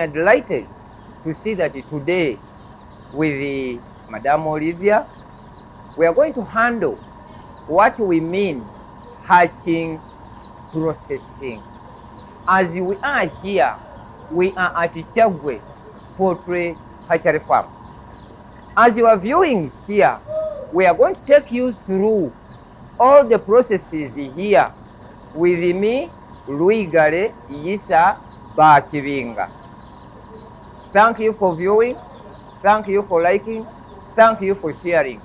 are delighted to see that today with Madame Olivia, we are going to handle what we mean hatching processing. As we are here, we are at Kyaggwe Poultries Hatchery Farm. As you are viewing here, we are going to take you through all the processes here with me, Luigale Isa Bachibinga. Thank you for viewing, thank you for liking, thank you for sharing.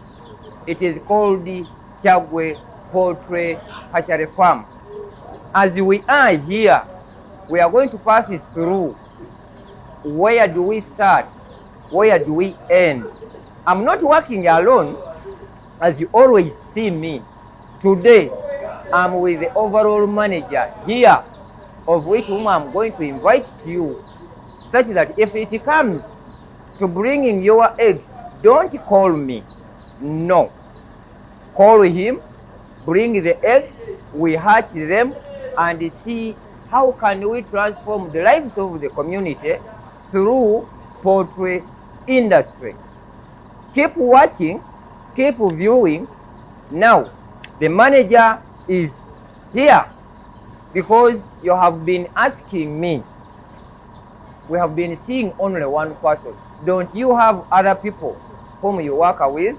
It is called the Kyaggwe Poultries Hatchery Farm. As we are here, we are going to pass it through. Where do we start? Where do we end? I'm not working alone, as you always see me. Today, I'm with the overall manager here, of which whom I'm going to invite to you, such that if it comes to bringing your eggs, don't call me. No. Call him, bring the eggs, we hatch them, and see how can we transform the lives of the community through poultry industry. Keep watching, keep viewing. Now, the manager is here because you have been asking me. We have been seeing only one person. Don't you have other people whom you work with?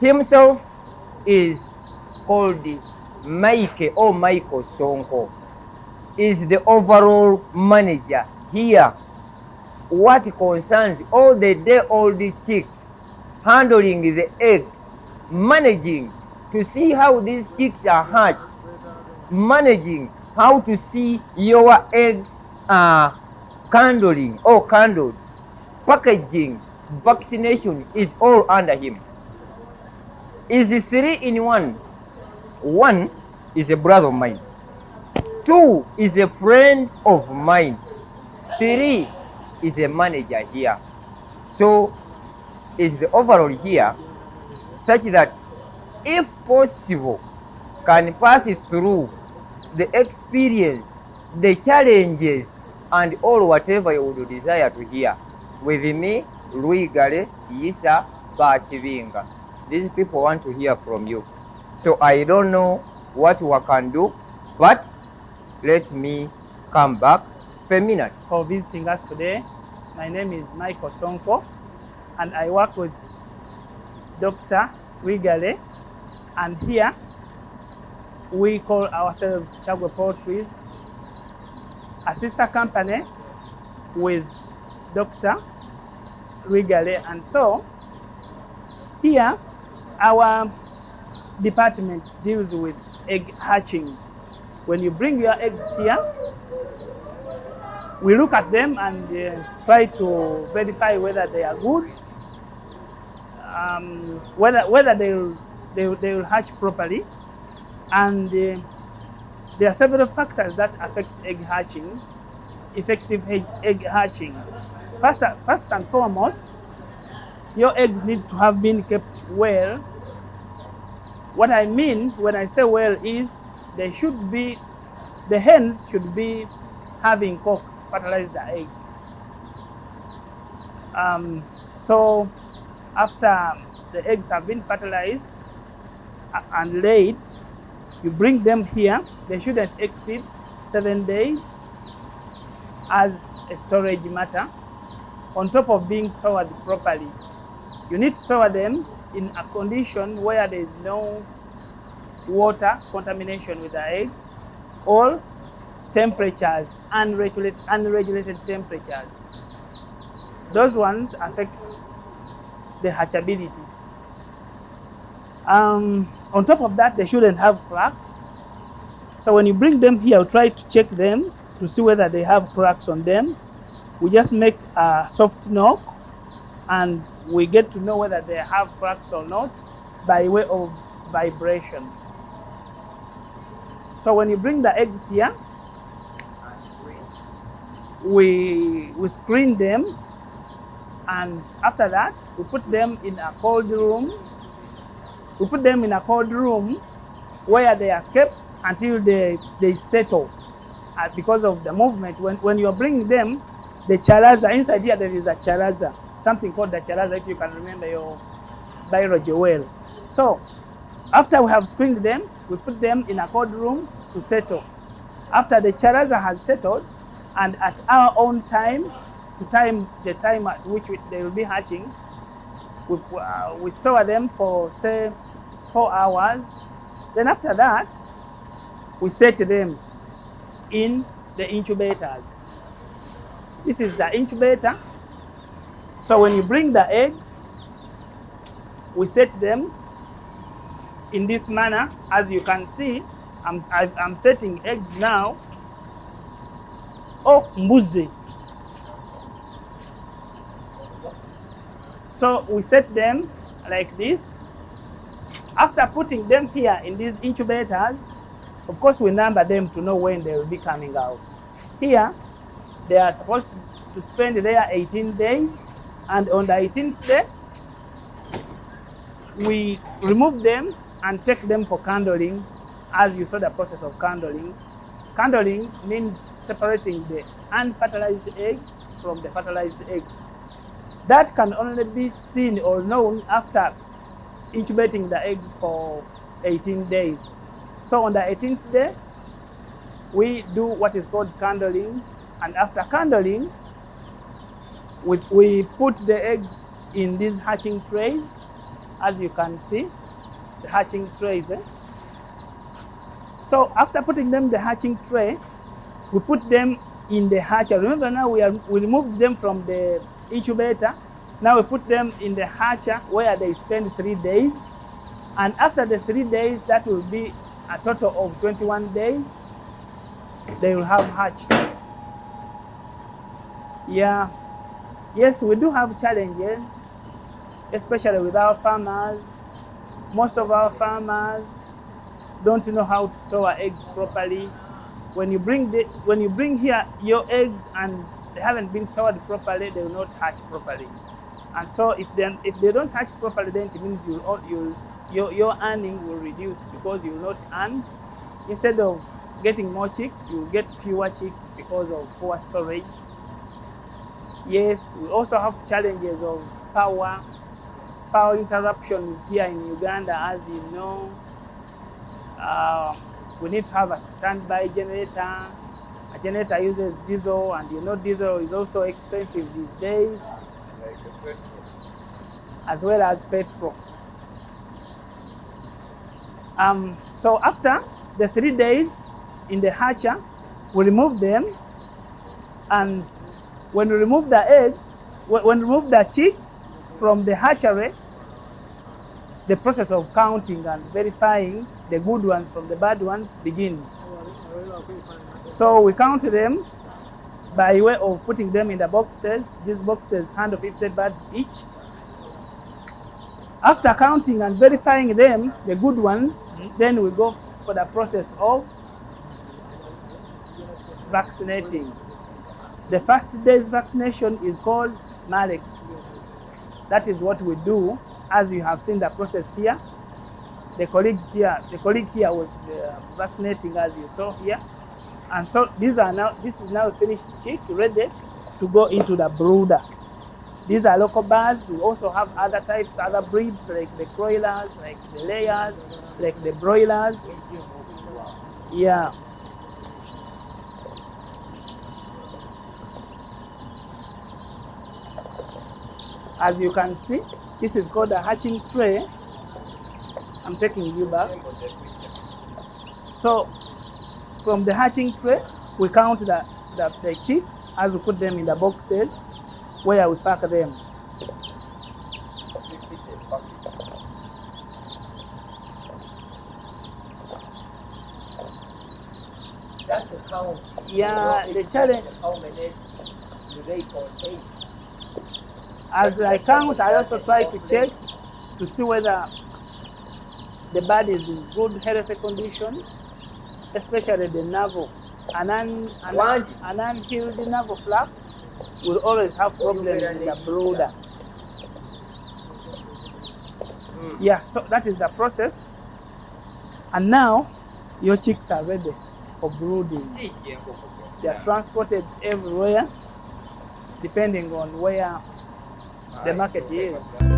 Himself is called Micheal Sonko. Is the overall manager here. What concerns all the day-old chicks, handling the eggs, managing to see how these chicks are hatched, managing how to see your eggs are candling or candled, packaging, vaccination is all under him. Is the 3-in-1. One is a brother of mine. 2 is a friend of mine. 3 is a manager here. So is the overall here, such that if possible can pass through the experience, the challenges, and all whatever you would desire to hear with me, Luigale Isa Bachibinga. These people want to hear from you. So I don't know what we can do, but let me come back for a minute. For visiting us today. My name is Micheal Sonko, and I work with Dr. Luigale, and here we call ourselves Kyaggwe Poultries, a sister company with Dr. Luigale. And so here our department deals with egg hatching. When you bring your eggs here, we look at them and try to verify whether they are good, whether they will hatch properly, and there are several factors that affect egg hatching, effective egg hatching. First and foremost, your eggs need to have been kept well. What I mean when I say well is the hens should be having cocks to fertilize the egg. So after the eggs have been fertilized and laid, you bring them here. They shouldn't exceed 7 days as a storage matter, on top of being stored properly. You need to store them in a condition where there is no water contamination with the eggs, or temperatures, unregulated temperatures. Those ones affect the hatchability. On top of that, they shouldn't have cracks. So when you bring them here, try to check them to see whether they have cracks on them. We just make a soft knock and we get to know whether they have cracks or not by way of vibration. So when you bring the eggs here, we screen them, and after that we put them in a cold room. We put them in a cold room where they are kept until they settle because of the movement. When you're bringing them, the chalaza. Inside here there is a chalaza, something called the chalaza, if you can remember your biology well. So after we have screened them, we put them in a cold room to settle. After the chalaza has settled, and at our own time, to time the time at which they will be hatching, we store them for say 4 hours. Then after that, we set them in the incubators. This is the incubator. So when you bring the eggs, we set them in this manner. As you can see, I'm setting eggs now. Oh, mbuzi. So we set them like this. After putting them here in these incubators, of course we number them to know when they will be coming out. Here, they are supposed to spend there 18 days, and on the 18th day, we remove them and take them for candling, as you saw the process of candling. Candling means separating the unfertilized eggs from the fertilized eggs. That can only be seen or known after incubating the eggs for 18 days. So on the 18th day, we do what is called candling, and after candling, we put the eggs in these hatching trays, as you can see, the hatching trays. So after putting them in the hatching tray, we put them in the hatcher. Remember now we removed them from the incubator. Now we put them in the hatcher where they spend 3 days. And after the 3 days, that will be a total of 21 days, they will have hatched. Yeah. Yes, we do have challenges, especially with our farmers. Most of our farmers don't know how to store eggs properly. When you bring here your eggs and they haven't been stored properly, they will not hatch properly. And so if they don't hatch properly, then it means your earning will reduce, because you will not earn. Instead of getting more chicks, you will get fewer chicks because of poor storage. Yes, we also have challenges of power interruptions here in Uganda, as you know. We need to have a standby generator. A generator uses diesel, and you know diesel is also expensive these days, as well as petrol. So after the 3 days in the hatcher, we remove them, and when we remove the eggs, when we remove the chicks from the hatchery, the process of counting and verifying the good ones from the bad ones begins. So we count them by way of putting them in the boxes. These boxes handle 50 birds each. After counting and verifying them, the good ones, then we go for the process of vaccinating. The first day's vaccination is called Marex. That is what we do, as you have seen the process here. The colleague here was vaccinating, as you saw here. And so this is now a finished chick, ready to go into the brooder. These are local birds. We also have other types, other breeds, like the broilers, like the layers, like the broilers. Yeah. As you can see, this is called a hatching tray. I'm taking you back. So from the hatching tray, we count the chicks as we put them in the boxes where we pack them. That's a count. Yeah, the challenge. How many do they contain? As I count, I also try to check to see whether the bird is in good healthy condition, especially the navel. An unhealed navel flap will always have problems in the brooder. Yeah, so that is the process. And now your chicks are ready for brooding. They are transported everywhere. depending on where the market is.